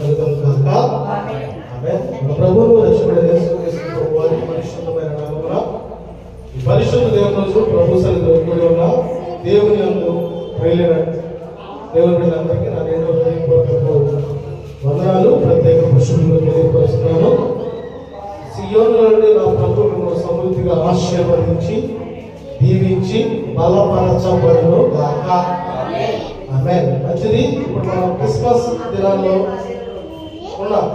కలుగును గాక. ఆమేన్. మన ప్రభువు రక్షకుడైన యేసుక్రీస్తు ప్రభువారి పరిశుద్ధమైన నామమున ఈ పరిశుద్ధ దేవుని రోజు ప్రభు సన్నిధిలో కూడి ఉన్న దేవుని యందు ప్రియులైన దేవుని బిడ్డలందరికీ నా రెండో హృదయపూర్వక వందనాలు, ప్రత్యేక పుష్పములు తెలియపరుస్తున్నాను. సియోను నుండి నా ప్రభు మిమ్మల్ని సమృద్ధిగా ఆశీర్వదించి దీవించి బలపరచబడును గాక. ఆమేన్. మంచిది. ఇప్పుడు మనం క్రిస్మస్ దినాల్లో ఉన్నాం.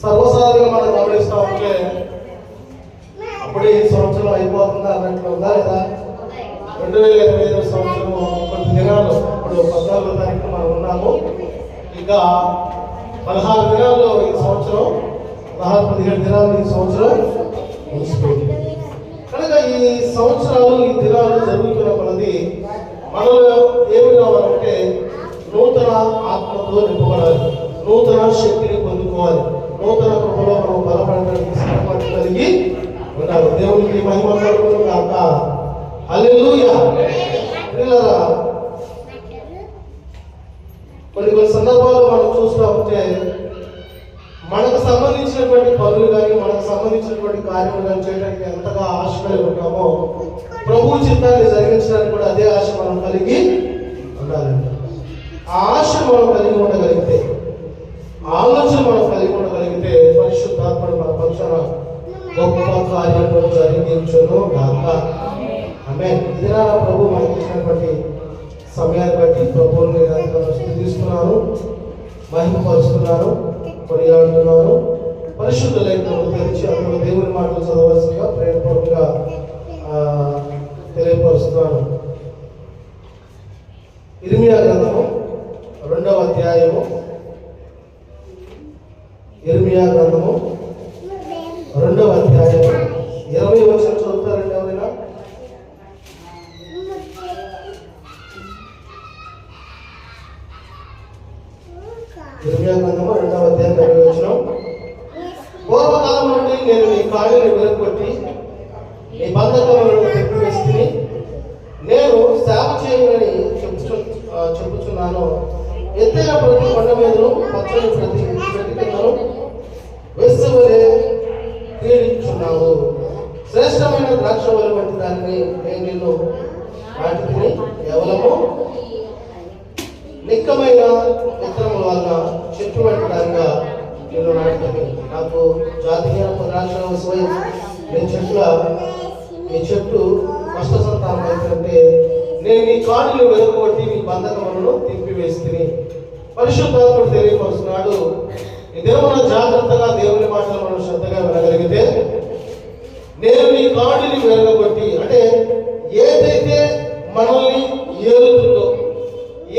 సర్వసాధారణంగా మనం గమనిస్తూ ఉంటే అప్పుడే ఈ సంవత్సరం అయిపోతుందా అన్నట్లు ఉందా లేదా? 2025 సంవత్సరం కొద్ది దినాలు, ఇప్పుడు 14వ తారీఖు మనం ఉన్నాము. ఇంకా 16 దినాల్లో ఈ సంవత్సరం, 16-17 దినాలు ఈ సంవత్సరం ముగిసిపోయింది. కనుక ఈ సంవత్సరాలు, ఈ దినాలు జరుగుతున్న కొలది మనలో ఏమి కావాలంటే నూతన ఆత్మతో నింపబడాలి, నూతన శక్తిని పొందుకోవాలి, నూతన కృపలో మనం బలపడడానికి సామర్థ్యం కలిగి ఉండాలి. దేవునికి మహిమ కలుగును గాక. హల్లెలూయా. ప్రియులారా, కొన్ని సందర్భాలు మనం చూస్తూ ఉంటే మనకు సంబంధించినటువంటి పనులు కానీ, మనకు సంబంధించినటువంటి కార్యములు కానీ చేయడానికి ఎంతగా ఆశ కలిగి ఉంటామో ప్రభు చిత్తాన్ని జరిగించడానికి కూడా అదే ఆశ మనం కలిగి ఉండాలి. ఆ ఆశ మనం కలిగి ఉండగలిగితే, ఆలోచన మనం కలిగి ఉండగలిగితే పరిశుద్ధాత్మడు మన పక్షాన గొప్ప కార్యము జరిగించును గాక. ఆమేన్. ఇది నా ప్రభు మనకి ఇచ్చినటువంటి సమయాన్ని బట్టి ప్రభువుని స్తుతిస్తున్నాను, మహిమపరుస్తున్నాను, కొనియాడుతున్నాను. పరిశుద్ధ లేఖనాలు తెరిచి అందులో దేవుని మాటలు చదవలసిందిగా ప్రేమపూర్వకంగా తెలియపరుస్తున్నాను. ఇర్మియా గ్రంథము 2వ అధ్యాయము, ఇర్మియా గ్రంథము 2వ అధ్యాయము 20వ వచనం చదువుతారండి ఎవరైనా? ఇర్మియా గ్రంథము 2వ అధ్యాయం 20వ వచనం. పూర్వకాలం నుండి నేను నీ కాళ్ళని విరగొట్టి నీ బంధకములను తెప్పివేసి నేను సేవ చేయమని చెప్పుచున్నాను. ఎత్తైన ప్రతి కొండ మీదను పచ్చని ప్రతి చెట్టు కిందను వేసవలే క్రీడించున్నావు. శ్రేష్టమైన ద్రాక్షవల్లి వంటి దానిని నేను నిన్ను నాటిని కేవలము నిక్కమైన విత్తనముల వలన చెట్టు వంటి దానిగా నేను నాటిని. నాకు జాతీయ ద్రాక్ష నీ చెట్టు కష్ట సంతానం అయితే నేను నీ కాడులు వెనుకొట్టి నీ బంధకములను తిప్పివేస్తుంది. పరిశుద్ధాత్ముడు తెలియపరుస్తున్నాడు. ఈ దేవుని జాగ్రత్తగా దేవుని మాటలు మనం శ్రద్ధగా వినగలిగితే నేను నీ కాడుని వెనుకొట్టి, అంటే ఏదైతే మనల్ని ఏలుతుందో,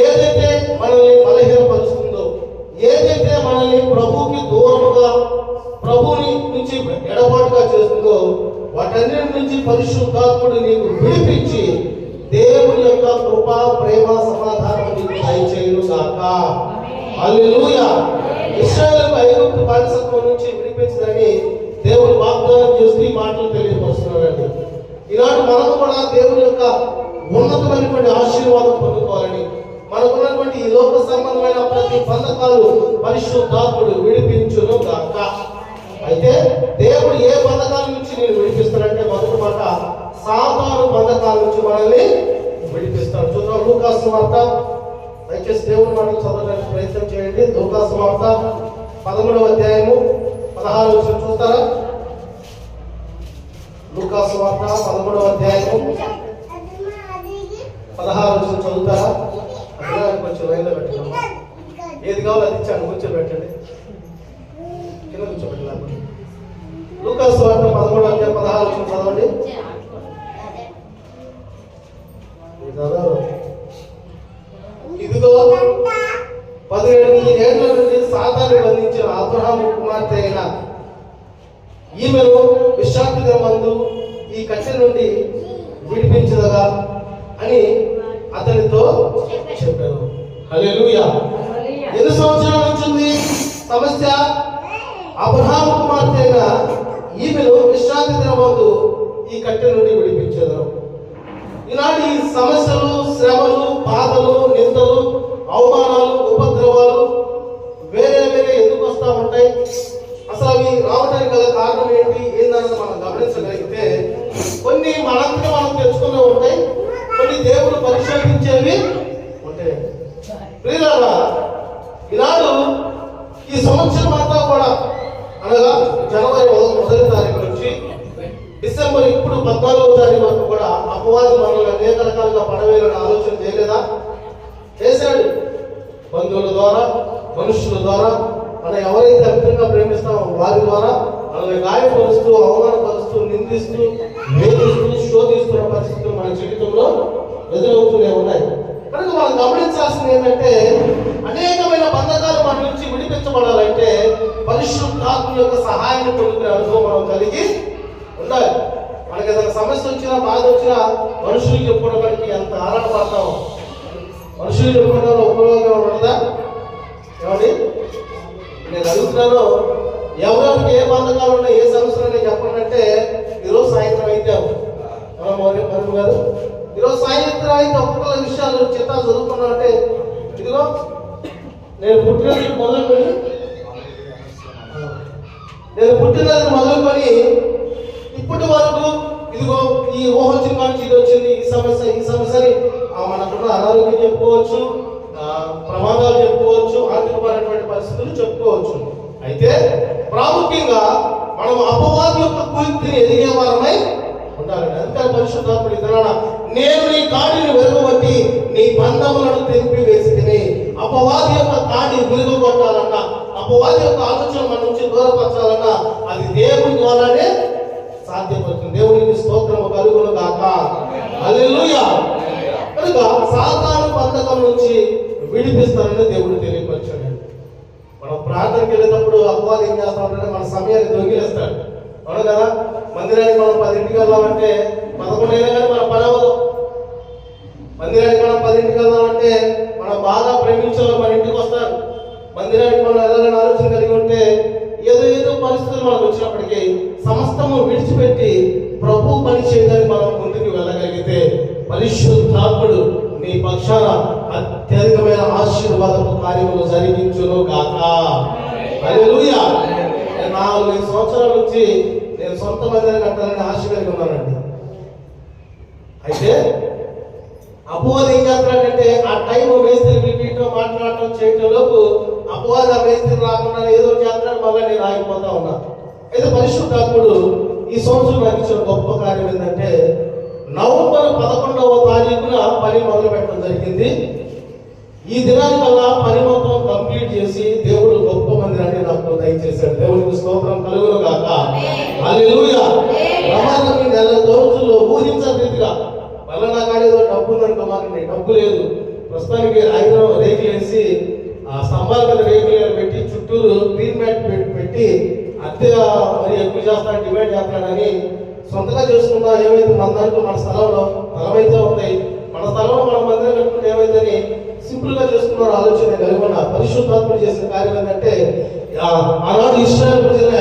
ఏదైతే మనల్ని బలహీనపరుస్తుందో, ఏదైతే మనల్ని ప్రభువుకి దూరముగా, ప్రభువుని నుంచి ఎడబాటుగా చేస్తుందో వాటన్నిటి నుంచి పరిశుద్ధాత్ముడు నీకు విడిపించి దేవుని యొక్క కృప, ప్రేమ, సమాధానం నీకు దయచేయును గాక. హల్లెలూయా. ఇశ్రాయేలును ఐగుప్తు బానిసత్వం నుంచి విడిపించదని దేవుడు వాగ్దానం చేస్తూ ఈ మాటలు తెలియపరుస్తున్నాడండి. ఈనాడు మనము కూడా దేవుని యొక్క ఉన్నతమైనటువంటి ఆశీర్వాదం పొందుకోవాలని, మనకున్నటువంటి ఈ లోక సంబంధమైన ప్రతి బంధకాలు పరిశుద్ధాత్ముడు విడిపించును గాక. అయితే దేవుడు ఏ బంధకాల నుంచి నేను విడిపిస్తాడంటే మొదటి మాట సాతాను బంధకాల నుంచి మనల్ని విడిపిస్తాడు. చూద్దాం లూకాసు సువార్త. దయచేసి దేవుని మాటలు చదవడానికి ప్రయత్నం చేయండి. లూకాసు సువార్త 13వ అధ్యాయము 16వ వచనం చూస్తారా? లూకాసు సువార్త 13వ అధ్యాయము 16వ వచనం చదువుతారా? కొంచెం లైన్లో పెట్టండి. ఏది కావాలో అది ఇచ్చాను, కూర్చోబెట్టండి, కింద కూర్చోబెట్టాలి. లూకాసు సువార్త 13వ అధ్యాయం 16వ వచనం చదవండి. ఇదిగో 18 ఏళ్ల నుండి సాతాను బంధించిన అబ్రహాము కుమార్తె అయిన ఈమెను విశ్రాంతి దినమందు ఈ కట్టె నుండి విడిపించదగా అని అతనితో చెప్పారు. హల్లెలూయా. ఎన్ని సంవత్సరాల నుంచి ఉంది సమస్య? అబ్రహాము కుమార్తె అయిన ఈమెను విశ్రాంతి దినమందు ఈ కట్టె నుండి విడిపించదు. ఈనాడు ఈ సమస్యలు, శ్రమలు, బాధలు, నిందలు, అపవాది మనల్ని అనేక రకాలుగా పడవేయాలని ఆలోచన చేయలేదా? చేశాడు. బంధువుల ద్వారా, మనుషుల ద్వారా, మనం ఎవరైతే అమితంగా ప్రేమిస్తామో వారి ద్వారా మనల్ని గాయపరుస్తూ, అవమానపరుస్తూ, నిందిస్తూ, వేధిస్తూ, శోధిస్తున్న పరిస్థితులు మన జీవితంలో ఎదురవుతూనే ఉన్నాయి. కనుక మనం గమనించాల్సింది ఏంటంటే, అనేకమైన బంధకాలు మన నుంచి విడిపించబడాలంటే పరిశుద్ధాత్మ యొక్క సహాయాన్ని పొందుకునే అనుభవం మనం కలిగి ఉండాలి. మనకి ఏదైనా సమస్య వచ్చినా, బాధ వచ్చినా మనుషులు చెప్పుకోవడానికి ఎంత ఆరాటపడతాము. మనుషులు చెప్పుకోవడంలో ఉపయోగం ఉండదా? ఏమండి, నేను అడుగుతున్నాను, ఎవరెవరికి ఏ బంధకాలు ఉన్నాయి, ఏ సమస్యలు ఉన్నాయి చెప్పండి అంటే, ఈరోజు సాయంత్రం అయితే మనం గారు ఈరోజు సాయంత్రం అయితే ఒక్కొక్క విషయాలు చిట్టా చదువుకున్నా అంటే, ఇదిగో నేను పుట్టినది మొదలుకొని ఇప్పటి వరకు ఇదిగో ఈ ఊహ వచ్చిన నుంచి ఇది వచ్చింది, ఈ సమస్యని మనకున్న అనారోగ్యం చెప్పుకోవచ్చు, ప్రమాదాలు చెప్పుకోవచ్చు, ఆర్థికపరమైనటువంటి పరిస్థితులు చెప్పుకోవచ్చు. అయితే ప్రాముఖ్యంగా మనం అపవాది యొక్క కుయుక్తిని ఎదిగే వారమై ఉండాలండి. అందుకని పరిశుద్ధాత్ముడు ఇతరుల నేను నీ కాడిని వెలుగబట్టి నీ బంధములను తెంపి వేసి అపవాది యొక్క కాడి విరుగొట్టాలన్నా, అపవాది యొక్క ఆలోచన మన నుంచి దూరపరచాలన్నా అది దేవుని ద్వారానే సాధ్యపడుతుంది. దేవునికి స్తోత్రము కలుగును గాక. హల్లెలూయా. కనుక సాతాను బంధకం నుంచి విడిపిస్తారని దేవుడు తెలియపరిచాడు. మనం ప్రార్థనకి వెళ్ళేటప్పుడు అపవాది ఏం చేస్తా ఉంటాడంటే మన సమయాన్ని దొంగిలేస్తాడు. అవును కదా? మందిరానికి మనం 10ంటికి వెళ్దామంటే 11 అయినా కానీ మన పని అవ్వదు. మందిరానికి మనం 10ంటికి వెళ్దామంటే మనం బాగా ప్రేమించే వాళ్ళు మన ఇంటికి వస్తారు. మందిరానికి మనం వెళ్ళాలని ఆలోచన కలిగి ఉంటే ఏదో పరిస్థితులు మనకు వచ్చినప్పటికీ సమస్తము విడిచిపెట్టి ప్రభు పని చేయడానికి మనం ముందుకు వెళ్ళగలిగితే పరిశుద్ధాత్ముడు నీ పక్షాన అత్యధికమైన ఆశీర్వాదపు కార్యములు జరిగించును గాక. హల్లెలూయా. 4 సంవత్సరాల నుంచి నేను సొంత మందిరాన్ని కట్టాలని ఆశ కలిగి ఉన్నానండి. అయితే అపవాది ఏం చేస్తున్నాడంటే ఆ టైం మేస్త్రి పిలిపించడం, మాట్లాడటం, చేయటం లోపు అపవాది ఆ మేస్త్రి రాకుండా ఏదో చేస్తున్నాడు, మళ్ళీ నేను ఆగిపోతా ఉన్నా. అయితే పరిశుద్ధాత్ముడు ఈ సంవత్సరం నాకు ఇచ్చిన గొప్ప కార్యం ఏంటంటే నవంబర్ 11వ తారీఖున పని మొదలు పెట్టడం జరిగింది. ఈ దినానికల్లా పని మొత్తం కంప్లీట్ చేసి దేవుడు గొప్ప మందిరాన్ని నాకు దయచేశాడు. దేవునికి స్తోత్రం కలుగును గాక. హల్లెలూయా. ప్రమాదం నెల రోజుల్లో ఊహించని రీతిగా మళ్ళీ నా కాడేదో డబ్బు ఉందనుకో, మాకు డబ్బు లేదు. ప్రస్తుతానికి ఐరన్ రేకులు వేసి ఆ స్తంభాల మీద రేకులు పెట్టి చుట్టూరు గ్రీన్ మ్యాట్ పెట్టి అద్దె మరి ఎక్కువ చేస్తాను, డిమాండ్ చేస్తాడని సొంతగా చేసుకుంటా. ఏమైతే మన దాంట్లో మన స్థలంలో స్థలమైతే ఉంది, మన స్థలంలో మన మందిరం కట్టుకుంటే ఏమైందని సింపుల్ గా చేసుకున్న ఆలోచన కలిగి ఉన్న పరిశుద్ధాత్ముడు చేసిన కార్యం ఏంటంటే ఆనాడు ఇశ్రాయేలు ప్రజలను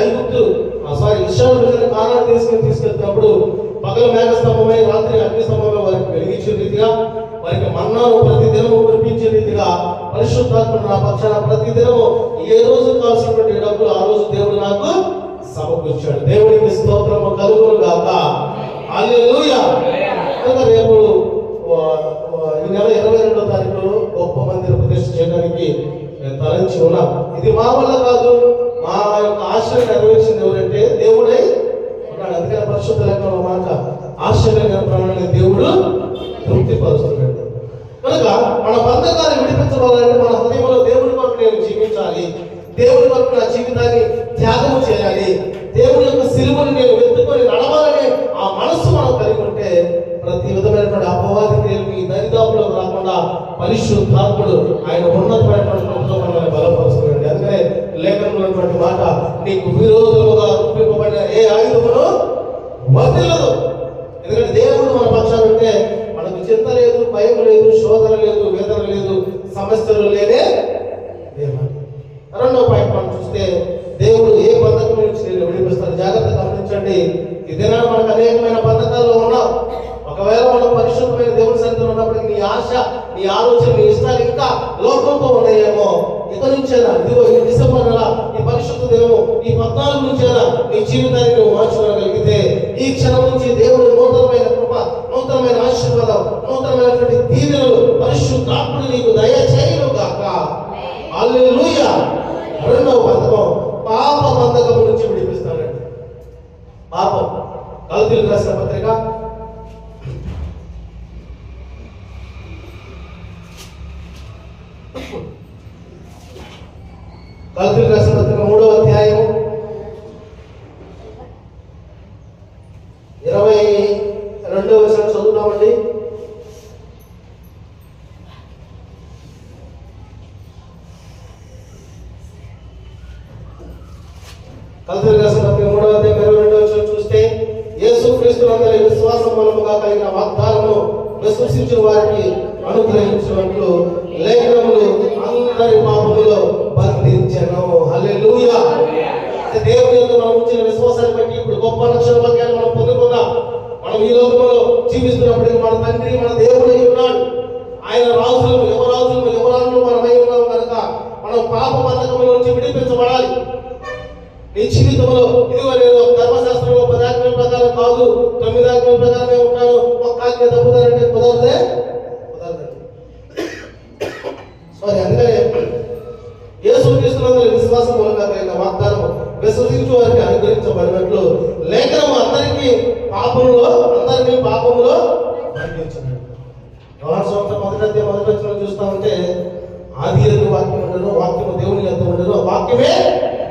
కానాను తీసుకెళ్తున్నప్పుడు పగల మేఘస్తంభమై రాత్రి అగ్నిస్తంభమై వారికి వెలిగించే రీతిగా, వారికి మన్నాను ప్రతి దినము కురిపించే రీతిగా పరిశుద్ధాత్ముడు నా పక్షాన ప్రతి దినము ఏ రోజు కావాల్సినటువంటి డబ్బులు ఆ రోజు దేవుడు నాకు సమకూర్చాడు. దేవుడికి స్తోత్రము కలుగును గాక. హల్లెలూయా. రేపు ఈ నెల 22వ తారీఖులో గొప్ప మందిర ప్రతిష్ఠ చేయడానికి నేను తలంచి ఉన్నాం. ఇది మా వల్ల కాదు, మా యొక్క ఆశను నెరవేర్చింది ఎవరంటే దేవుడై ఉన్నాడు. అందుకని పరిశుద్ధ లేఖనంలో మాట ఆశ్చర్యంగా ప్రాణాన్ని దేవుడు తృప్తిపరుస్తున్నాడు. కనుక మన బంధకాన్ని విడిపించవాలంటే మన హృదయంలో దేవుడి కొరకు నేను జీవించాలి, దేవుడి కొరకు నా జీవితాన్ని త్యాగం చేయాలి, దేవుడి యొక్క సిలువను నేను వెతుకొని నడవాలనే ఆ మనస్సు మనం కలిగి ఉంటే ప్రతి విధమైనటువంటి అపవాది క్రియలకి దరిదాపులకు రాకుండా పరిశుద్ధాత్ముడు ఆయన ఉన్నతమైనటువంటి మనల్ని బలపరుస్తున్నాడు. అందుకనే లేఖనంలో ఉన్నటువంటి మాట నీకు విరోధముగా రూపింపబడిన ఏ ఆయుధమును వర్తిల్లదు. ఎందుకంటే దేవుడు మన పక్షాన ఉంటే మనకు చింత లేదు, భయం లేదు, శోధన లేదు, వేదన లేదు, సమస్యలు లేనే లేవు. 2వ పాయింట్ మనం చూస్తే దేవుడు ఏ బంధకం నుంచి నేను విడిపిస్తాను. జాగ్రత్త గమనించండి. ఈ దినాన్ని మనకు అనేకమైన బంధకాల్లో ఉన్నాం. ఒకవేళ మనం పరిశుద్ధమైన దేవుని సన్నిధిలో ఉన్నప్పటికీ నీ ఆశ, నీ ఆలోచన, నీ ఇష్టాలు ఇంకా లోకంతో ఉన్నాయేమో, ఇక నుంచేనా ఇదిగో ఈ డిసెంబర్ నెల, ఈ పరిశుద్ధ దినము, ఈ 14 నుంచేనా నీ జీవితాన్ని నువ్వు మార్చుకోగలిగితే ఈ క్షణం నుంచి దేవుడు నూతనమైన కృప, నూతనమైన ఆశీర్వాదం, నూతనమైనటువంటి దీవెనలు పరిశుద్ధాత్ముడు నీకు దయచేయును గాక. హల్లెలూయా. 2వ బంధకం పాప బంధకం నుంచి విడిపిస్తానండి. పాపం. గలతీయులకు రాసిన పత్రిక గలతీయులకు రాసిన పత్రిక 3వ అధ్యాయం 22వ వచనం చదువుతామండి. గలతీయులకు రాసిన పత్రిక 3వ అధ్యాయం 22వ వచనం చూస్తే, యేసుక్రీస్తునందలి విశ్వాసం మూలముగా కలిగిన వాగ్దానమును విశ్వసించిన వారికి అనుగ్రహించినట్లు లేఖనములు అందరి పాపములో బంధించెను. హల్లెలూయా. దేవుని యొక్క మనం ఉంచిన విశ్వాసాన్ని బట్టి ఇప్పుడు గొప్ప రక్షణ భాగ్యాన్ని మనం పొందుకున్నాం. మనం ఈ లోకంలో జీవిస్తున్నప్పటికీ మన తండ్రి మన దేవుడై ఉన్నాడు. ఆయన రాజులను యువరాజులు మనమై ఉన్నాం కనుక మనం పాప బంధకముల నుంచి విడిపించబడాలి. నీ జీవితంలో ఇదిగో నేను ధర్మశాస్త్రంలో 10 ఆజ్ఞల ప్రకారం కాదు 9 ఆజ్ఞల ప్రకారమే ఉంటాను, ఒక్క ఆజ్ఞ తప్పుతారంటే కుదరదండి. సారీ, అందుకనే యేసుక్రీస్తునందలి విశ్వాసం మూలంగా కలిగిన వాగ్దానం విశ్వసించు వారికి అనుగ్రహించబడినట్లు లేఖనము అందరినీ పాపములో బంధించినట్టు. యోహాను సువార్త 1వ అధ్యాయం 1వ వచనం చూస్తా ఉంటే, ఆది యందు వాక్యం ఉండెను, వాక్యము దేవుని యొద్ద ఉండెను, వాక్యమే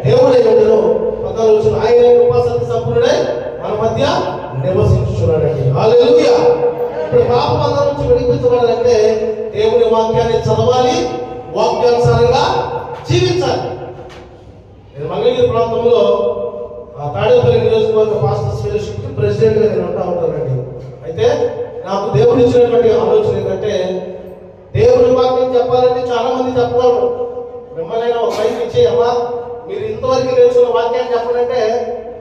దేవుడై ఉండెను. 14వ వచనం, ఆయన కృపా సత్య సంపూర్ణుడై మన మధ్య నివసించుచున్నాడండి. హల్లెలూయా. ఇప్పుడు పాప బంధం నుంచి విడిపించబడాలంటే దేవుని వాక్యాన్ని చదవాలి, వాక్యానుసారంగా జీవించాలి. నేను మంగళగిరి ప్రాంతంలో తాడేపల్లి నియోజకవర్గ పాస్టర్స్ ఫెలోషిప్ ప్రెసిడెంట్ గా నేను అంటా ఉంటానండి. అయితే నాకు దేవుడు ఇచ్చినటువంటి ఆలోచన ఏంటంటే, దేవుని వాక్యం చెప్పాలంటే చాలా మంది చెప్పగలరు. మిమ్మల్ని ఒక మైక్ ఇచ్చి, అమ్మా మీరు ఇంతవరకు నేర్చుకున్న వాక్యాన్ని చెప్పాలంటే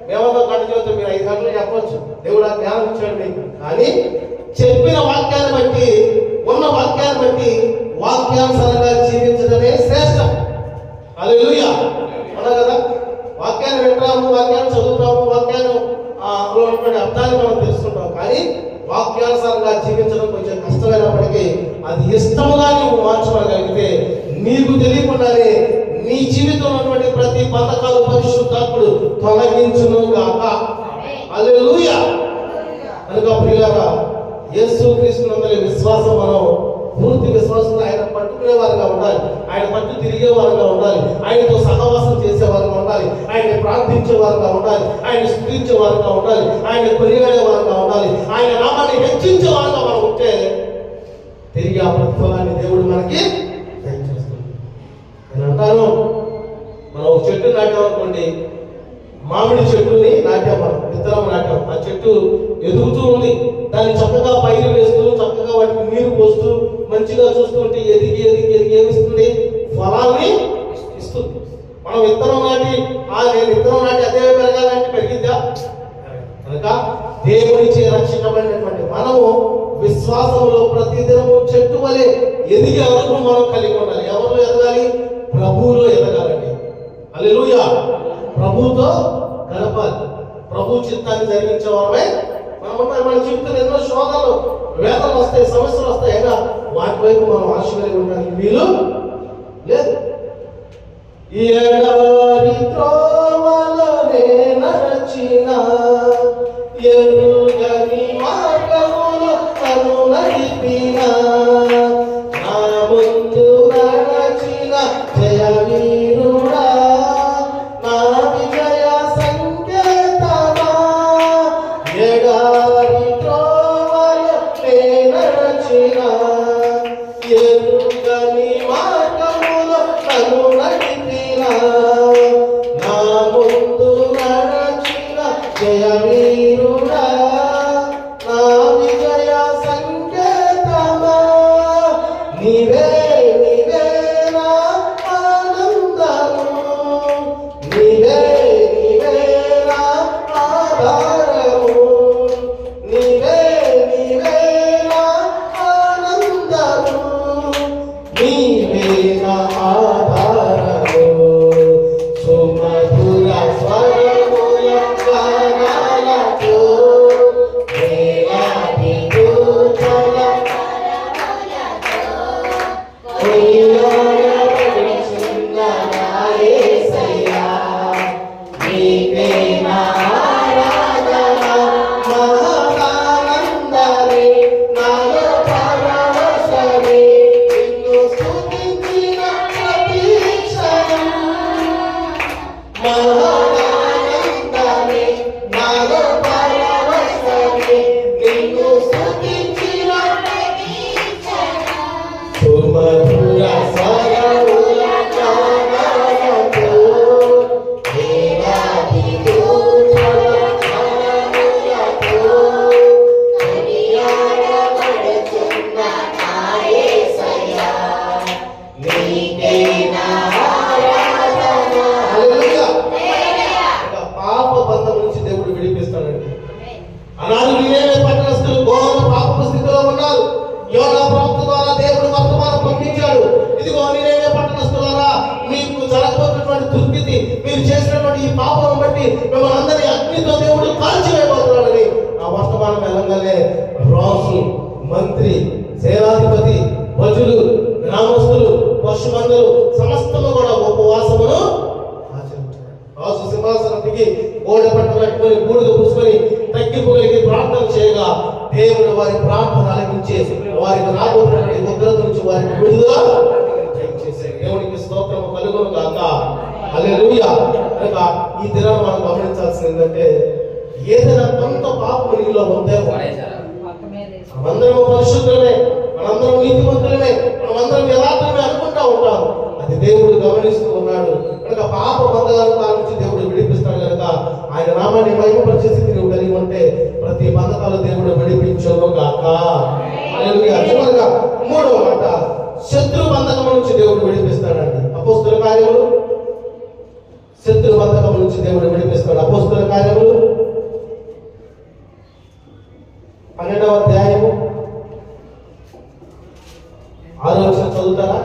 మేమన్నా గంట చదువుతాం, మీరు 5 గంటలు చెప్పవచ్చు. దేవుడు ఆ జ్ఞానం ఇచ్చాడు మీకు. కానీ చెప్పిన వాక్యాన్ని బట్టి ఉన్న వాక్యాన్ని బట్టి వాక్యానుసారంగా జీవించడమే శ్రేష్టం. హల్లెలూయా. అవునా కదా? వాక్యాన్ని వింటాము, వాక్యాన్ని చదువుతాము, వాక్యాన్ని అర్థాన్ని మనం తెలుసుకుంటాం. కానీ వాక్యానుసారంగా జీవించడం కొంచెం కష్టమైనప్పటికీ అది ఇష్టముగా నువ్వు మార్చుకోగలిగితే నీకు తెలియకుండానే నీ జీవితంలో ఉన్నటువంటి ప్రతి బంధకాలు పరిశుద్ధాత్ముడు తొలగించును గాక. హల్లెలూయా. కనుక ప్రియులారా, యేసుక్రీస్తునందలి విశ్వాసం మనం పూర్తి విశ్వాసంతో ఆయన పట్టుకునే వారుగా ఉండాలి, ఆయన పట్టు తిరిగే వారుగా ఉండాలి, ఆయనతో సహవాసం చేసే వారుగా ఉండాలి, ఆయన ప్రార్థించే వారుగా ఉండాలి, ఆయన స్తుతించే వారుగా ఉండాలి, ఆయన కొనియాడే వారుగా ఉండాలి, ఆయన నామాన్ని హెచ్చించే వారుగా మనం ఉంటే తిరిగి ఆ ప్రతిఫలాన్ని దేవుడు మనకి దయచేస్తుంది. నేను అంటాను, మనం ఒక చెట్టు నాటామనుకోండి, మామిడి చెట్టుని నాటాం, మనం విత్తనం నాటాం, ఆ చెట్టు ఎదుగుతూ ఉంది. దాన్ని చక్కగా పైరు వేస్తూ చక్కగా వాటికి నీరు పోస్తూ మంచిగా చూస్తూ ఉంటే ఎదిగి ఏమిస్తుంది? ఫలాన్ని ఇస్తుంది. మనం విత్తనం నాటి నేను విత్తనం నాటి అదే పెరగాలంటే పెరిగిద్దా? కనుక దేవునిచే రక్షించబడినటువంటి మనము విశ్వాసంలో ప్రతిదినము చెట్టు వలె ఎదిగే అనుభవం మనం కలిగి ఉండాలి. ఎవరిలో ఎదగాలి? ప్రభువులో ఎదగాలండి. హల్లెలూయా. ప్రభువుతో గడపాలి, ప్రభు చిత్తాన్ని జరిగించే వారమే మన జీవితంలో ఎన్నో శోధనలు వేదనలు వస్తాయి, సమస్యలు వస్తాయి. అయినా వాటి వైపు మనం ఆశ కలిగి ఉండడానికి వీలు లేదు. ఎడవారి త్రోవలోనే నడచిన ఎరుగని మార్గములో తను నడిపిన నా ముందు నడచిన జయవీరుడా, నా విజయ సంకేతమా. ఎడారి త్రోవలో నే నడచిన ఎరుగని మార్గములో తను నడిపిన నా ముందు నడచిన జయవీరుడా, నా విజయ సంకేతమా. నీవే నా ఆనందము, నీవే నా ఆధారము, నీవే నా ఆనందము, నీవే నా ఆధారము. సుమధుర స్వరముల గానాలతో వేలాది దూతల యోనా ప్రవక్త ద్వారా దేవుడు వర్తమానం పంపించాడు. ఇదిగో నేనే పట్టణస్తులారా, మీకు జరగబోతున్నటువంటి దుర్గతి, మీరు చేసినటువంటి ఈ పాపం బట్టి మిమ్మల్ని అందరినీ అగ్నితో దేవుడు కాల్చివేయబోతున్నాడని ఆ వర్తమానం వెళ్ళగానే రాజు, మంత్రి, సేనాధిపతి, ప్రజలు, గ్రామస్తులు, పశుమందులు సమస్తము కూడా ఉపవాసమును ఆచరించారు. రాజు సింహాసనం దిగి గోడ పట్టలు కట్టుకొని బూడిద పూసుకొని తగ్గింపు కలిగి ప్రార్థన చేయగా దేవుడు వారి ప్రార్థన ఆలకించి వారికి రాబోతున్నటువంటి ఉగ్రత నుంచి వారికి విడుదల చేశారు. దేవునికి స్తోత్రము కలుగును గాక. హల్లెలూయా. కనుక ఈ దినాన్ని మనం గమనించాల్సింది ఏంటంటే, ఏదైనా కొంత పాపం నీలో ఉంటే మనమందరం పరిశుద్ధులమే, మనందరం నీతిమంతులమే, మనమందరం యథార్థమే అనుకుంటా ఉంటాం. అది దేవుడు గమనిస్తూ ఉన్నాడు. కనుక పాప బంధకాల నుంచి దేవుడు విడిపిస్తాడు. కనుక ఆయన నామాన్ని మహిమపరిచే స్థితి నువ్వు కలిగి ఉంటే ప్రతి బంధకాలు దేవుడు విడిపించను గాక. హల్లెలూయా. చివరిగా మూడవ మాట, శత్రు బంధకం నుంచి దేవుడు విడిపిస్తాడండి. అపోస్తుల కార్యములు, శత్రు బంధకం నుంచి దేవుడు విడిపిస్తాడు. అపోస్తుల కార్యములు 12వ అధ్యాయము 6వ వచనం చదువుతారా?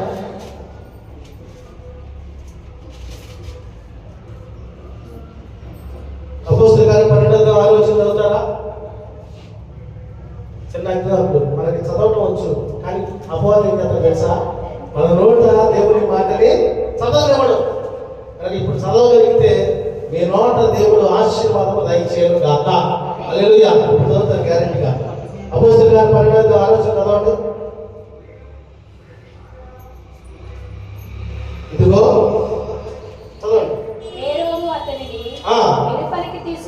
అపోస్తుల కార్యం 12వ 6వ వచనం చదువుతారా? చిన్న ఎగ్జాంపుల్, మనకి చదవటం వచ్చు కానీ అపవాదం ఏం చేస్తాడు తెలుసా? మన నోట దేవుని మాటని చదవనివ్వడు. కానీ ఇప్పుడు చదవగలిగితే మీ నోట దేవుడు ఆశీర్వాదము దయచేయను గాక. హల్లెలూయా. చదువుతారు గ్యారెంటీగా. అపోస్తుల కార్యం 12వ 6వ వచనం చదవండి. ఇదిగో చదవండి.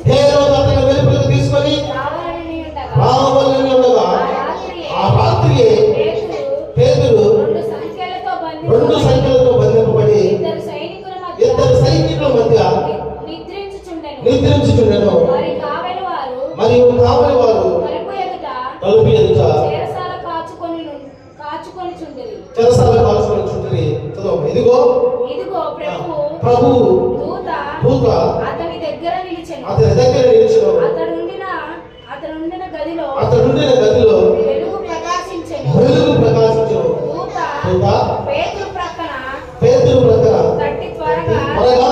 హేరోదు అతన్ని వెలుపలికి తీసుకొని రావాలని ఉండగా ఆ రాత్రి పేతురు 2 సంఖ్యలతో బంధింపబడి ఇద్దరు సైనికుల మధ్య నిద్రించుచుండెను. మరియు కావలి వారు తలుపు ఎదుట చెరసాల కాచుకొని చుండిరి. చదవండి. ఇదిగో ప్రభు దూత అతని దగ్గర నిలిచెను. అతడుండిన గదిలో వెలుగు ప్రకాశించెను. దూత పేతురు ప్రక్కన తట్టి త్వరగా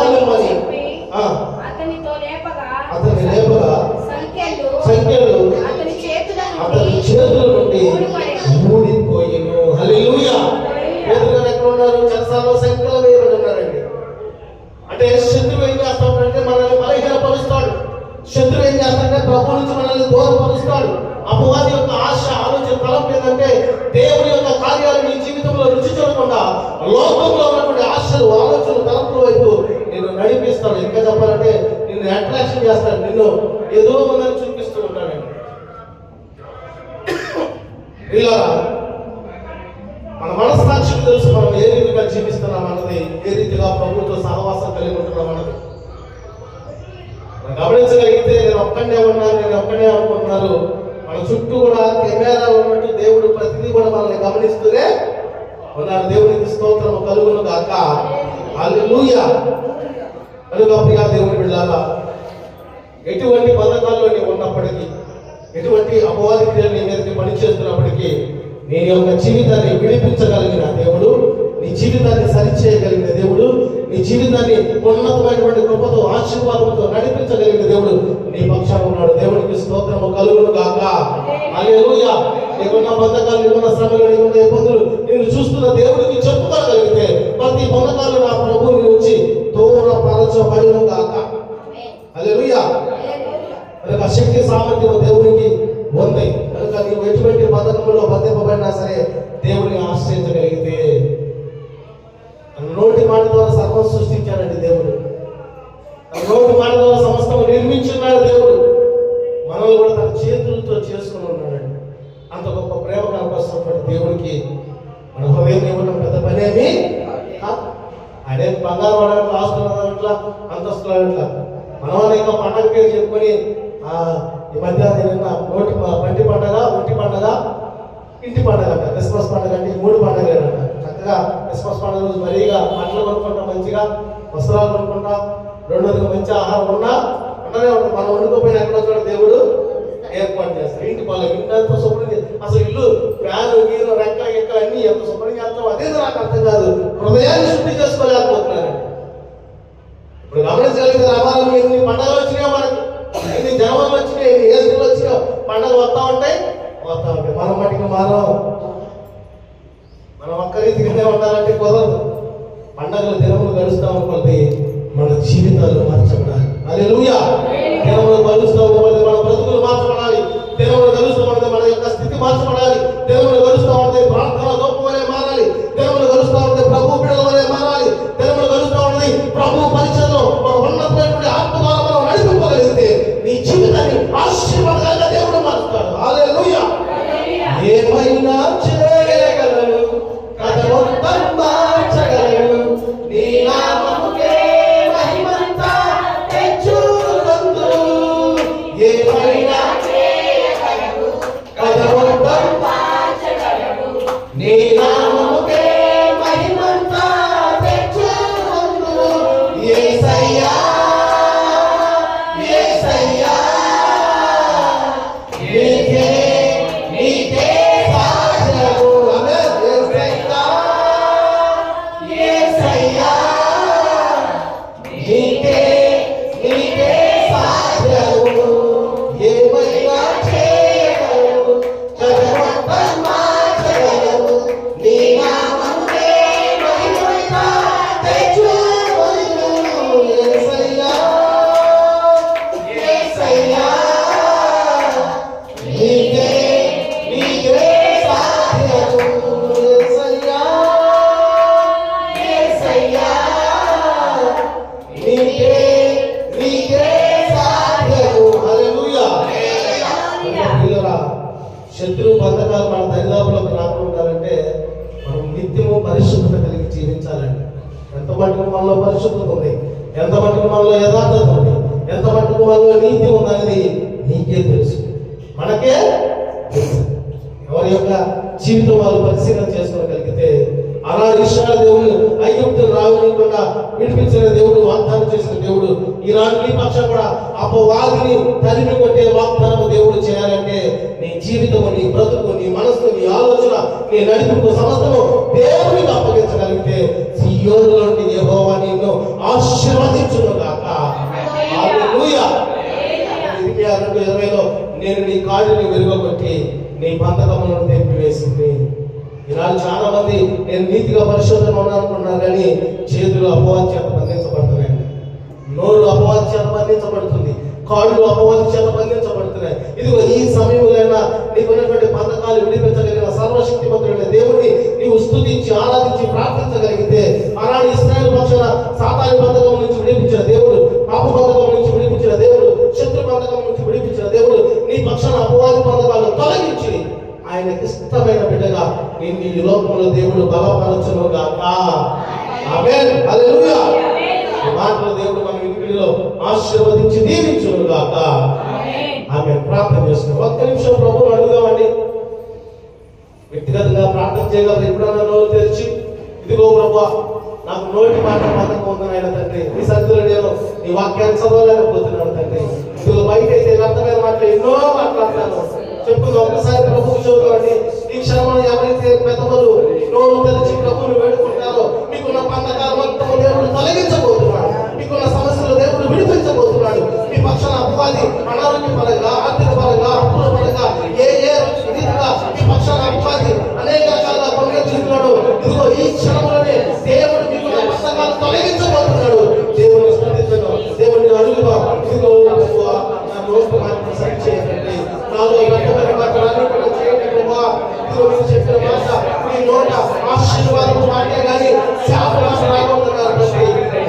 చెప్పి అతనితో లేపగా సంఖ్యలు అతని చేతుల నుండి ఊడిపోయెను. హల్లెలూయా. పేతురు గారు ఎక్కడ ఉన్నారు? చెరసాలలో సంఖ్యలు వేయబడి ఉన్నారండి. అంటే శత్రువు ఏం చేస్తాడంటే మనల్ని బలహీనపరుస్తాడు. శత్రువు ఏం చేస్తాడంటే ప్రభు నుంచి మనల్ని దూరపరుస్తాడు. అపవాది యొక్క ఆశ, ఆలోచన, తలంపు ఏంటంటే దేవుని యొక్క కార్యాలు నీ జీవితంలో రుచి చూడకుండా లోకంలో ఉన్నటువంటి ఆశలు, ఆలోచనలు, తలంపుల వైపు నిన్ను నడిపిస్తాడు. ఇంకా చెప్పాలంటే నిన్ను అట్రాక్షన్ చేస్తాడు. నిన్ను ఏదో ఉందని చూపిస్తూ ఉంటాడండి. ఇలా మన మనస్సాక్షికి తెలుసు మనం ఏ రీతిగా జీవిస్తున్నాం అన్నది, ఏ రీతిగా ప్రభుత్వ సహవాసం కలిగి ఉంటున్నాం అన్నది. గమనించగలిగితే నేను ఒక్కడే అనుకుంటున్నారు. మన చుట్టూ కూడా కెమెరా ఉన్నట్టు దేవుడు ప్రతిదీ కూడా మనల్ని గమనిస్తూనే ఉన్నారు. దేవునికి స్తోత్రం కలుగును గాక. హల్లెలూయా. కనుక ప్రియా దేవుని బిడ్డలారా, ఎటువంటి బంధకాల్లో నీవు ఉన్నప్పటికీ, ఎటువంటి అపవాది క్రియలు నీ మీదకి పనిచేస్తున్నప్పటికీ నీ యొక్క జీవితాన్ని విడిపించగలిగిన దేవుడు, నీ జీవితాన్ని సరిచేయగలిగిన దేవుడు, నీ జీవితాన్ని ఉన్నతమైనటువంటి కృపతో, ఆశీర్వాదంతో నడిపించగలిగిన దేవుడు నీ పక్షాన ఉన్నాడు. దేవునికి స్తోత్రము కలుగును గాక. హల్లెలూయా. నీకున్న బంధకాలు, నీకున్న శ్రమలు, నీకున్న ఇబ్బందులు నేను చూస్తున్న దేవుడికి చెప్పుకోగలిగితే ప్రతి బంధకాలు నా ప్రభువుని నుంచి దూరపరచబడును గాక. హల్లెలూయా. కనుక శక్తి సామర్థ్యం దేవునికి ఉంది. కనుక నీవు ఎటువంటి బంధకంలో బంధింపబడినా సరే దేవుని ఆశ్రయించగలిగితే, నోటి మాట ద్వారా సర్వం సృష్టించాడండి దేవుడు. నోటి మాట ద్వారా సమస్తం నిర్మించున్నాడు దేవుడు. మనల్ని కూడా తన చేతులతో చేసుకుని ఉన్నాడండి. అంత గొప్ప ప్రేమ కనపరుస్తున్నటువంటి దేవుడికి మన హృదయం ఇవ్వడం పెద్ద పనేమి. అదే బంగారు వాడట్లా, ఆస్తులు అంతస్తులు అట్లా మనం ఇంకా పండగ పేరు చెప్పుకొని ఈ మధ్య నోటి పంటి పండగ, ఒంటి పండగ, ఇంటి పండగ అంట, క్రిస్మస్ పండగ అంటే 3 పండుగలు అంట. చక్కగా క్రిస్మస్ పండుగ రోజు మరీగా బట్టలు కొనుక్కుంటా, మంచిగా వస్త్రాలు కొనుక్కుంటా, రెండోదిగా మంచి ఆహారం ఉండనే ఉంటుంది. మనం వండుకోపోయినా ఎక్కడో చోట దేవుడు ఏర్పాటు చేస్తారు. ఇంటి పనులు ఇంత శుభ్రం అసలు ఇల్లు ఫ్యాను గీరు రెక్క ఎక్క అన్ని ఎంత శుభ్రం చేస్తాం అదే నాకు అర్థం కాదు. హృదయాన్ని శుద్ధి చేసుకోలేకపోతున్నాను. ఇప్పుడు గమనించగలిగితే రామారావు ఎన్ని పండుగలు వచ్చినాయో మనకి, ఎన్ని జనవరం వచ్చినాయి, ఎన్ని ఏసులు వచ్చినాయో పండుగలు వస్తూ ఉంటాయి. మనం మటుకు మనం ఒక్క రీతిగానే ఉండాలంటే కుదరదు. పండుగలు దినములు గడుస్తూ ఉంటుంది, మన జీవితాలు మార్చబడాలి. హల్లెలూయా. దినములు గడుస్తూ ఉంటుంది, మన బ్రతుకులు మార్చబడాలి. దినములు గడుస్తూ ఉంటుంది, మన యొక్క స్థితి మార్చబడాలి. దినములు గడుస్తూ ఉంటుంది, ప్రార్థన గొప్ప వలె మారాలి. దినములు గడుస్తూ ఉంటుంది, ప్రభు బిడ్డల వలె మారాలి. దినములు గడుస్తూ ఉంటుంది, ప్రభు పరిచయంలో ఒక ఉన్నతమైనటువంటి ఆత్మ ద్వారా మనం నడిపించగలిగితే నీ జీవితాన్ని ఆశీర్వాదంగా దేవుడు మారుస్తాడు. హల్లెలూయా. ఏమైనా చేయగలడు, కథ మొత్తం మార్చగలడు, నీ నామముకే మహిమంతా తెచ్చునందు. ఏమైనా చేయగలడు, కథ మొత్తం మార్చగలడు, నీ నామముకే మహిమంతా తెచ్చునందు. యేసయ్యా యేసయ్యా నీకే నీకే సాధ్యము. ఆమేన్. యేసయ్యా యేసయ్యా నీకే నీకే సాధ్యము. ఏమైనా చేయగలవు, జగమంతం మార్చగలవు, నీ నామముకే మహిమంతా తెచ్చుకొను. యేసయ్యా యేసయ్యా నీకే నీకే సాధ్యము. యేసయ్యా యేసయ్యా నీకే నీకే సాధ్యము. హల్లెలూయా. పిల్లరా, శత్రు బంధకాలు మన దరిదాపులకు రాకుండా ఉండాలంటే మనం నిత్యము పరిశుద్ధత కలిగి జీవించాలండి. ఎంత మటుకు మనలో పరిశుద్ధత ఉంది, ఎంత మటుకు మనలో యథార్థత ఉంది, ఎంత మటుకు మనలో నీతి ఉందనేది నీకే తెలుసు, మనకే తెలుసు. ఎవరి యొక్క జీవితం వాళ్ళు పరిశీలన చేసుకోగలిగితే ఆనాడు ఇశ్రాయేలు దేవుడు ఐగుప్తును రానివ్వకుండా విడిపించిన దేవుడు, వాగ్దానం చేసిన దేవుడు ఈనాడు నీ పక్షం కూడా అపవాదిని తరిమి కొట్టే వాగ్దానం దేవుడు చేయాలంటే నీ జీవితము, నీ బ్రతుకు, నీ మనస్సు, నీ ఆలోచన, నీ నడిపింపు సమస్తము దేవునికి అప్పగించగలిగితే సీయోను నుండి యెహోవా నిన్ను ఆశీర్వదించును గాక. హల్లెలూయా. ఇర్మియా 2:20లో నేను నీ కాడిని విరుగగొట్టి నీ బంధకములను తెంపివేసింది. ఈనాడు చాలా మంది నేను నీతిగా పరిశోధన ఉన్నానుకున్నారు, కానీ చేతులు అపవాది చేత బంధించబడుతున్నాయి, నోరు అపవాది చేత బంధించబడుతుంది, కాళ్ళు అపవాది చేత బంధించబడుతున్నాయి. ఇదిగో ఈ సమయంలో నీకు ఉన్నటువంటి బంధకాలు విడిపించగలిగిన సర్వశక్తిమంతుడైన దేవుడిని నీవు స్తుతించి ఆరాధించి ప్రార్థించగలిగితే ఆనాడు ఇశ్రాయేలు పక్షాన సాతాను బంధకం నుంచి విడిపించిన దేవుడు, పాప బంధకం నుంచి విడిపించిన దేవుడు, శత్రు బంధకం నుంచి విడిపించిన దేవుడు నీ పక్షాన అపవాది బంధకాలు తొలగించి ఆయనకి ఇష్టమైన బిడ్డగా నిన్ను ఈ లోకంలో దేవుడు బలపరచును గాక. ఆమేన్. హల్లెలూయా. ఈ మాటలు దేవుడు మన ఇంటిలో ఆశీర్వదించి దీవించును గాక. ఆమేన్. ప్రార్థన చేస్తున్నాం. ఒక్క నిమిషం ప్రభువుని అడుగుదామండి. వ్యక్తిగతంగా ప్రార్థన చేయగలరు. ఎప్పుడన్నా నోరు తెరిచి, ఇదిగో ప్రభువా నాకు నోటి మాట బంధకం ఉందని ఆయన తండ్రి, ఈ సన్నిధిలో నేను నీ వాక్యాన్ని చదవలేకపోతున్నాను తండ్రి. ఇదిగో బయట అయితే అర్థమైన మాటలు ఎన్నో మాట్లాడతాను, చెప్పుకుందాం. ఒక్కసారి ప్రభువుకి చదువుకోండి. ఈ క్షణంలో ఎవరైతే పెద్దవాళ్ళు నోరు తెరిచి ప్రభువుని వేడుకుంటారో మీకున్న బంధకాలు మొత్తం దేవుడు తొలగించబోతున్నాడు, మీకున్న సమస్యలు దేవుడు విడిపించబోతున్నాడు. మీ పక్షాన అపవాది అనారోగ్య పరంగా, ఆర్థిక పరంగా, అప్పుల పరంగా ఏ రీతిగా మీ పక్షాన అపవాది అనేక రకాలుగా పొందుతున్నాడు. ఇదిగో ఈ క్షణంలోనే దేవుడు మీకున్న బంధకాలు తొలగించబోతున్నాడు. దేవుని స్తుతించడం, దేవుడిని అడుగుదాం. ఇదిగో నా నోటి మాటను సరి చేయండి, నాలో వ్యక్తమైన మాటలన్నీ కూడా చేయండి ప్రభువా. ఇదిగో మీరు చెప్పిన మాట మీ నోట ఆశీర్వాదం మాటే కానీ శాపనాలు రాకూడదు కాబట్టి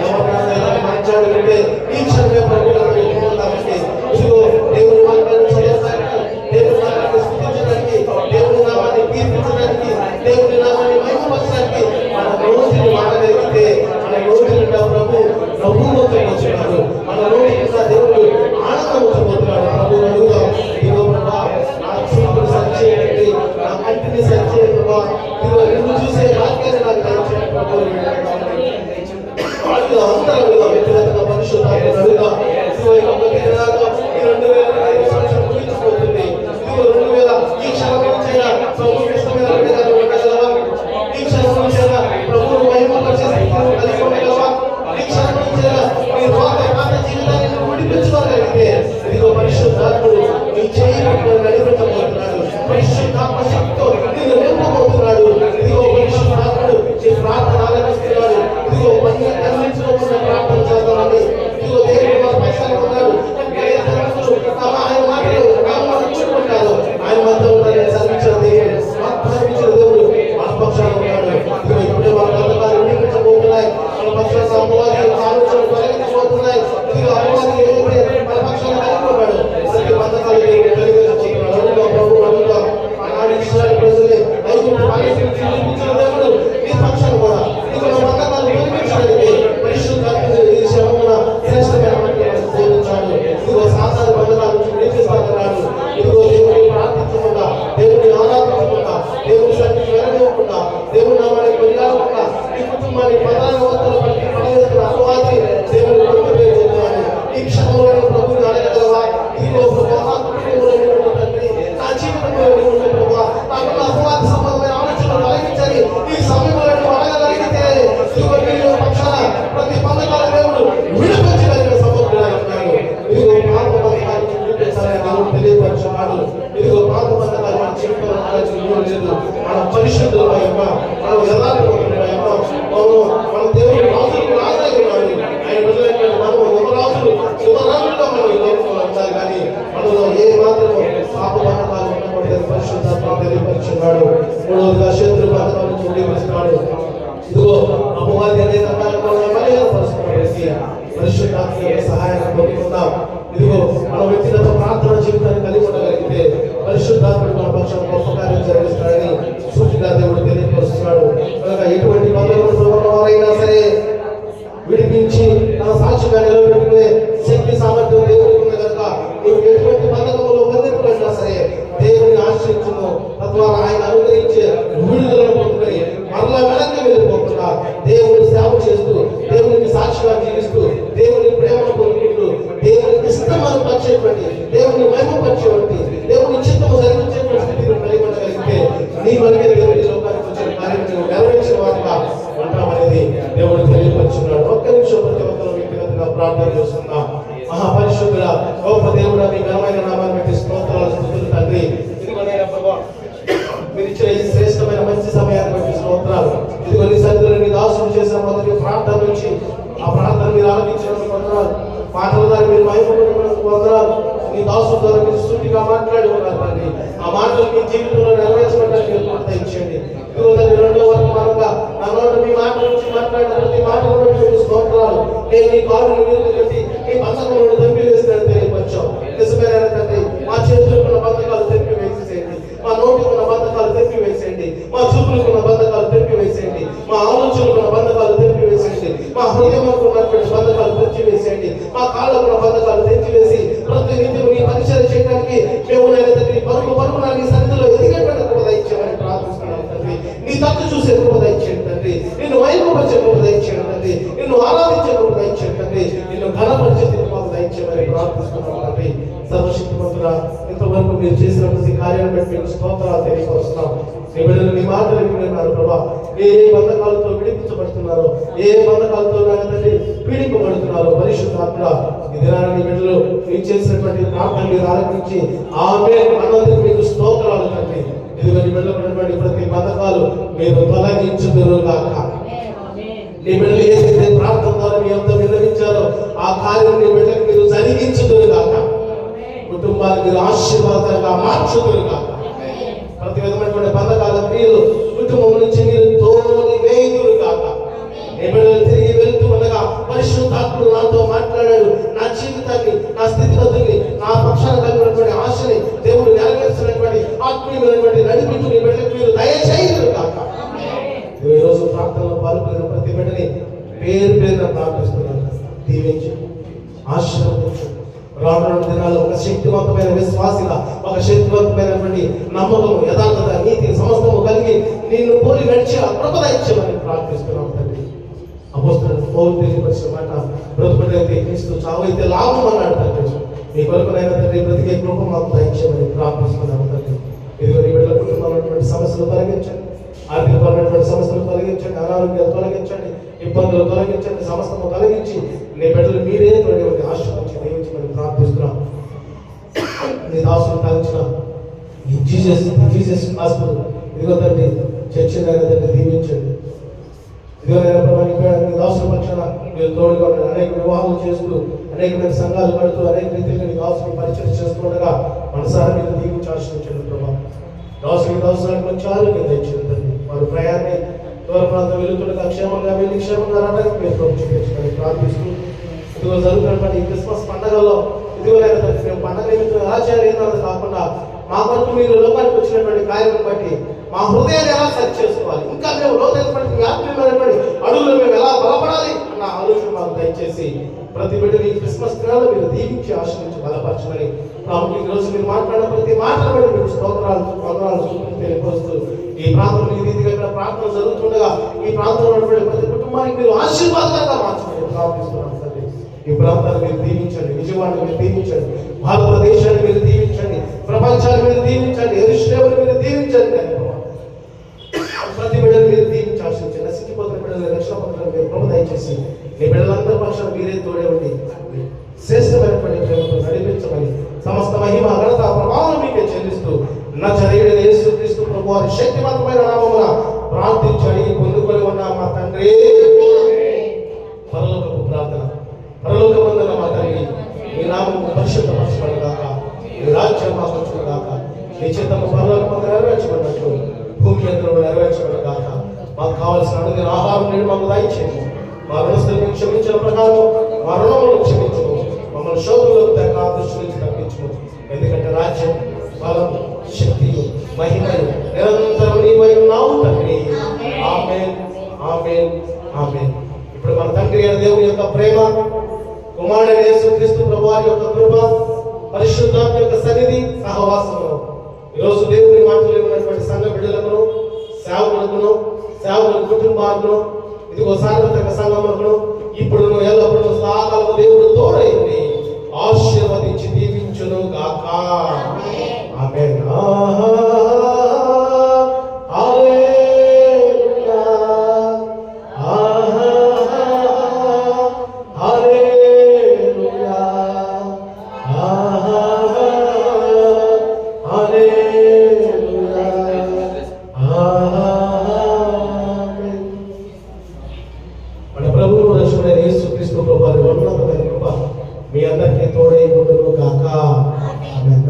ఎవరైనా మంచోడు ఉంటే ఈ క్షణమే ప్రభువులను వేడుకుంటామంటే ఇదిగో దేవుని వాక్యాన్ని చదవడానికి, దేవుని నామాన్ని స్తుతించడానికి, దేవుని నామాన్ని కీర్తించడానికి, దేవుని నామాన్ని మహిమపరచడానికి మన రోజుని వాడగలిగితే మన రోజు నిండా ప్రభుత్వం మన రోజు నిండా దేవుడు ఆనందం వచ్చబోతున్నాడు. ప్రభు అడుగుదాం. ఇదిగో ప్రభా నా చూపుని సరి చేయండి, నా కంటిని సరి చేయండి ప్రభా. ఇదిగో నిన్ను చూసే వాక్యాన్ని నాకు దయచేయండి ప్రభు. అందరూ అడుగుదాం. వ్యక్తిగతంగా పరిశుద్ధాత్మను అడుగుదాం. ఇదిగో ఈ 2025 ముగించిపోతుంది. దేవుడు నామాన్ని కొనియాడకుండా ఈ కుటుంబాన్ని ప్రధాన వంతులు బట్టి పడవేస్తున్న అపవాది దేవుడు కొడుకు పేరు చెప్తున్నాను. ఈ క్షణంలో ప్రభుని అడగగలవా? ఇదిగో ప్రభా, నా కుటుంబంలో ఉన్నటువంటి తండ్రి, నా జీవితంలో ఉన్నటువంటి ప్రభా, నాకున్న అపవాది సంబంధమైన ఆలోచనలు తొలగించని ఈ సమయంలో అడగగలిగితే ఇదిగో నీ పక్షాన ప్రతి బంధకాల దేవుడు విడిపించగలిగిన సమర్థుడై ఉన్నాడు. ఇదిగో పాప బంధకాల దేవుడు తెలియపరుచున్నాడు. ఇదిగో పాప బంధకాలు మన జీవితంలో లేదు. మన పరిశుద్ధుల యొక్క మనం యథార్థవంతుల యొక్క మన దేవుడు రాజులకు రాజై ఉన్నాడు. ఆయన ప్రజలైన మనము యువరాజులు యువరాజులుగా మనం ఈ లోకంలో ఉండాలి. కానీ మనలో ఏ మాత్రం పాప బంధకాలు ఉండకూడదని పరిశుద్ధాత్మ తెలియపరుచున్నాడు. మూడవదిగా శత్రు బంధకాల నుంచి విడిపిస్తున్నాడు. ఇదిగో అపవాది అనేక పరిశుద్ధాత్మ యొక్క సహాయాన్ని పొందుకుందాం. ఇదిగో మన వ్యక్తిగత ప్రార్థన జీవితాన్ని కలిగి ఉండగలిగితే పరిశుద్ధాత్ముడు మన పక్షం గొప్ప కార్యం జరిగిస్తాడని సూచిగా దేవుడు తెలియపరుస్తున్నాడు. కనుక ఎటువంటి బంధువులు వారైనా సరే విడిపించి తన సాక్షిగా నిలబెట్టుకునే శక్తి సామర్థ్యం దేవుడికి ఉంది. కనుక నువ్వు ఎటువంటి బంధకంలో బంధింపులైనా సరే దేవుని ఆశ్రయించును. తద్వారా ఆయన అనుగ్రహించే విడుదలను పొందుకొని మరలా వెనక్కి వెళ్ళిపోకుండా దేవుని సేవ చేస్తూ దేవునికి సాక్షిగా జీవిస్తూ దేవుని ప్రేమను పొందుకుంటూ దేవునికి ఇష్టమని పరిచేటువంటి దేవుని మహిమపరిచేటువంటి దేవుని చిత్తము జరిగించేటువంటి స్థితిని కలిగి ఉండగలిగితే నీ వరకే దేవుని లోకానికి వచ్చిన కార్యం నెరవేర్చిన వాటిగా ఉంటామనేది దేవుడు తెలియపరుచున్నాడు. ఒక్క నిమిషం ప్రతి ఒక్కరు వ్యక్తిగతంగా ప్రార్థన చేస్తున్నాం. మహాపరిశుద్ధుల గొప్ప దేవుడు మీ ఘనమైన నామాన్ని బట్టి స్తోత్రాలు స్తుతులు తండ్రి. ఇదిగోనైనా ప్రభా, మీరు ఇచ్చిన ఈ శ్రేష్టమైన మంచి సమయాన్ని బట్టి స్తోత్రాలు. ఇదిగో నీ సన్నిధిలో నీ దాసుడు చేసిన మొదటి ప్రార్థన నుంచి ఆ ప్రార్థన మీరు ఆలకించినందుకు వందనాలు. పాటల ద్వారా మీరు మహిమపడినందుకు వందనాలు. నీ దాసుల ద్వారా మీరు సూటిగా మాట్లాడి ఉన్నారు తండ్రి. ఆ మాటలు మీ జీవితంలో నెరవేర్చడానికి మీరు ప్రోత్సహించండి. ఇదిగో తండ్రి, రెండో వర్తమానంగా నా నోట మీ మాట నుంచి మాట్లాడిన ప్రతి మాటను బట్టి మీరు స్తోత్రాలు. నేను నీ కారుని మీరు కట్టి ఈ బంధకంలో తంపి వేస్తాను తెలియపరచాం. నిజమైన తండ్రి, మా చేతులకు ఉన్న బంధకాలు తెప్పి వేసేసేయండి. మా నోటికి ఉన్న బంధకాలు తెప్పి వేసేయండి. మా చూపులకు ఉన్న బంధకాలు తెప్పి వేసేయండి. మా ఆలోచనలకు ఉన్న బంధకాలు తెప్పి వేసేయండి. మా హృదయంలో ఉన్నటువంటి బంధకాలు తెచ్చి వేసేయండి. మా కాళ్ళకు ఉన్న బంధకాలు తెచ్చి వేసి ప్రతి నిత్యం నీ పరిచయం చేయడానికి మేము తండ్రి పరుపున నీ సన్నిధిలో ఎదిగేటువంటి కృప దయచేయమని ప్రార్థిస్తున్నాను తండ్రి. నీ తప్పు చూసే కృప దయచేయండి తండ్రి. నిన్ను వైభవపరిచే కృప దయచేయండి తండ్రి. నిన్ను ఆరాధించే కృప దయచేయండి తండ్రి. నిన్ను ఘనపరిచే కృప దయచేయమని ప్రార్థిస్తున్నాను తండ్రి. సర్వశక్తిమంతుడా, ఇంతవరకు మీరు చేసిన ప్రతి కార్యాన్ని బట్టి మీకు స్తోత్రాలు తెలియపరుస్తున్నాం. నీ బిడ్డలు నీ మాటలు విన్నారు ప్రభా. ఏ బంధకాలతో విడిపించబడుతున్నారో, ఏ బంధకాలతో తండ్రి పీడింపబడుతున్నారో పరిశుద్ధాత్మ ఈ దినాన్ని నీ బిడ్డలు మీరు చేసినటువంటి ప్రార్థన మీరు ఆలకించి ఆమేన్ అన్నందుకు మీకు స్తోత్రాలు తండ్రి. ఇదిగో నీ బిడ్డలు ఉన్నటువంటి ప్రతి బంధకాలు మీరు తొలగించుదురుగాక. నీ బిడ్డలు ఏదైతే ప్రార్థన ద్వారా మీ అంతా విన్నవించారో ఆ కార్యం నీ బిడ్డలకు మీరు జరిగించుదురుగాక. కుటుంబాన్ని మీరు ఆశీర్వాదంగా మార్చుదురుగాక. ప్రతి విధమైనటువంటి బంధకాల క్రియలు కుటుంబం నుంచి మీరు తోలి వేయుదురుగాక. నీ బిడ్డలు తిరిగి వెళ్తూ ఉండగా పరిశుద్ధాత్ముడు నాతో మాట్లాడాడు. నా జీవితాన్ని, నా స్థితిగతుల్ని, నా పక్షాన కలిగినటువంటి ఆశని దేవుడు నెరవేర్చినటువంటి ఆత్మీయమైనటువంటి నడిపించు నీ బిడ్డలకు మీరు దయచేయుదురుగాక. ఈ రోజు ప్రార్థనలో పాల్గొన్న ప్రతి బిడ్డని పేరు పేరున ప్రార్థిస్తున్నాను. దీవించు, ఆశీర్వదించు. రానున్న దినాల్లో ఒక శక్తివంతమైన విశ్వాసిగా, ఒక శక్తివంతమైనటువంటి నమ్మకం, యథార్థత, నీతి సమస్తము కలిగి నిన్ను పోలి నడిచి కృప దయచేయమని ప్రార్థిస్తున్నాం తండ్రి. అపోస్తలుడు పౌలు తెలియపరిచిన మాట, బ్రతుకుడైతే క్రీస్తు, చావైతే లాభం అన్నాడు తండ్రి. మీ కొరకునైనా తండ్రి బ్రతికే కృప మాకు దయచేయమని ప్రార్థిస్తున్నాం తండ్రి. ఇదిగో నీ బిడ్డల కుటుంబంలో సమస్యలు తొలగించండి, ఆర్థికపరమైనటువంటి సమస్యలు తొలగించండి, అనారోగ్యాలు తొలగించండి, ఇబ్బందులు తొలగించండి, సమస్తము తొలగించి నీ బిడ్డలు మీరే ఆశీర్వదించి దీవించమని ప్రార్థిస్తున్నాం. నీ దాసులు తలచిన ఈ జీసస్ హాస్పిటల్ ఇదిగో తండ్రి చర్చిని తండ్రి దీవించండి. ఇదిగో నీ దాసుల పక్షాన మీరు తోడుగా అనేక వివాహాలు చేస్తూ, అనేకమైన సంఘాలు కడుతూ, అనేక రీతిగా నీ దాసుని పరిచయం చేస్తుండగా మనసారా మీరు దీవించి ఆశ్రయించండి ప్రభావ. దాసులకు మంచి ఆరోగ్యం తెచ్చింది తండ్రి. వారి ప్రయాణాన్ని దూర ప్రాంతం వెళుతుండగా క్షేమంగా వెళ్ళి క్షేమంగా రావడానికి మీరు చూపించుకొని ప్రార్థిస్తూ, ఇదిగో జరుగుతున్నటువంటి ఈ క్రిస్మస్ పండుగలో ఇదిగో తండ్రి మేము పండుగ నిమిత్తం ఎలా చేయాలి కాకుండా మా కొరకు మీరు లోకానికి వచ్చినటువంటి కార్యం బట్టి మా హృదయాన్ని ఎలా సరి చేసుకోవాలి, ఇంకా మేము లోతైనటువంటి మీ ఆత్మీయమైనటువంటి అడుగులు మేము ఎలా బలపడాలి అన్న ఆలోచన మాకు దయచేసి ప్రతి బిడ్డని ఈ క్రిస్మస్ దినాల్లో మీరు దీవించి ఆశ్రయించి బలపరచమని ప్రాముఖ్యంగా ఈరోజు మీరు మాట్లాడిన ప్రతి మాటలు బట్టి మీరు స్తోత్రాలు వందనాలు తెలియపరుస్తూ ఈ ప్రాంతంలో ఈ రీతిగా ఇక్కడ ప్రార్థన జరుగుతుండగా ఈ ప్రాంతంలో ఉన్నటువంటి ప్రతి కుటుంబానికి మీరు ఆశీర్వాదంగా మార్చమని ప్రార్థిస్తున్నాం తండ్రి. ఈ ప్రాంతాన్ని మీరు దీవించండి, విజయవాడని మీరు దీవించండి, భారతదేశాన్ని మీరు దీవించండి, ప్రపంచాన్ని మీరు దీవించండి, యెరూషలేమును మీరు దీవించండి. ప్రతి బిడ్డను మీరు దీవించి ఆశించండి. నశించిపోతున్న బిడ్డలు రక్షణ పొందడం మీరు ప్రభు దయచేసి మీ బిడ్డలందరి పక్షాన మీరే తోడే ఉండి శ్రేష్టమైనటువంటి ప్రేమతో నడిపించమని సమస్త మహిమ ఘనత ప్రభావం మీకే చెల్లిస్తూ నజరేయుడైన యేసుక్రీస్తు ప్రభు వారి శక్తివంతమైన నామమున ప్రార్థించండి పొందుకొని ఉన్నాం మా తండ్రి. పరలోకపు ప్రార్థన. పరలోకమందున్న మా తండ్రి, మీ నామము పరిశుద్ధపరచబడుగాక, మీ రాజ్యం మాకు వచ్చుగాక, మీ చిత్తము పరలోకమందు నెరవేర్చబడినట్లు భూమి యందు నెరవేర్చబడుగాక. మాకు కావలసిన అడుగుల ఆహారం నేడు మాకు దయచేయము. మా రుణస్థులను క్షమించిన ప్రకారం మా రుణములను క్షమించము. మమ్మల్ని శోధనలకు తగ్గ దృష్టి నుంచి తప్పించము. ఎందుకంటే రాజ్యం, బలం, శక్తియు, మహిమయు నిరంతరం నీవై ఉన్నావు తండ్రి. ఆమేన్, ఆమేన్, ఆమేన్. ఇప్పుడు మన తండ్రి అయిన దేవుని యొక్క ప్రేమ, కుమారుడైన యేసుక్రీస్తు ప్రభువారి యొక్క కృప, పరిశుద్ధాత్మ యొక్క సన్నిధి, సహవాసము ఈరోజు దేవుని మాటలు ఉన్నటువంటి సంఘ బిడ్డలకును, సేవకులకును, సేవకుల కుటుంబాలను, ఇదిగో సార్వత్రిక సంఘములను ఇప్పుడు ఎల్లప్పుడూ సదాకాలము దేవుడు తోడైంది ఆశీర్వదించి దీవించును గాక. ఆమేన్. మన ప్రభువు రక్షకుడైన యేసుక్రీస్తు ప్రభువారి ఉన్నతమైన కృప మీ అందరికీ తోడై ఉండును గాక. ఆమేన్.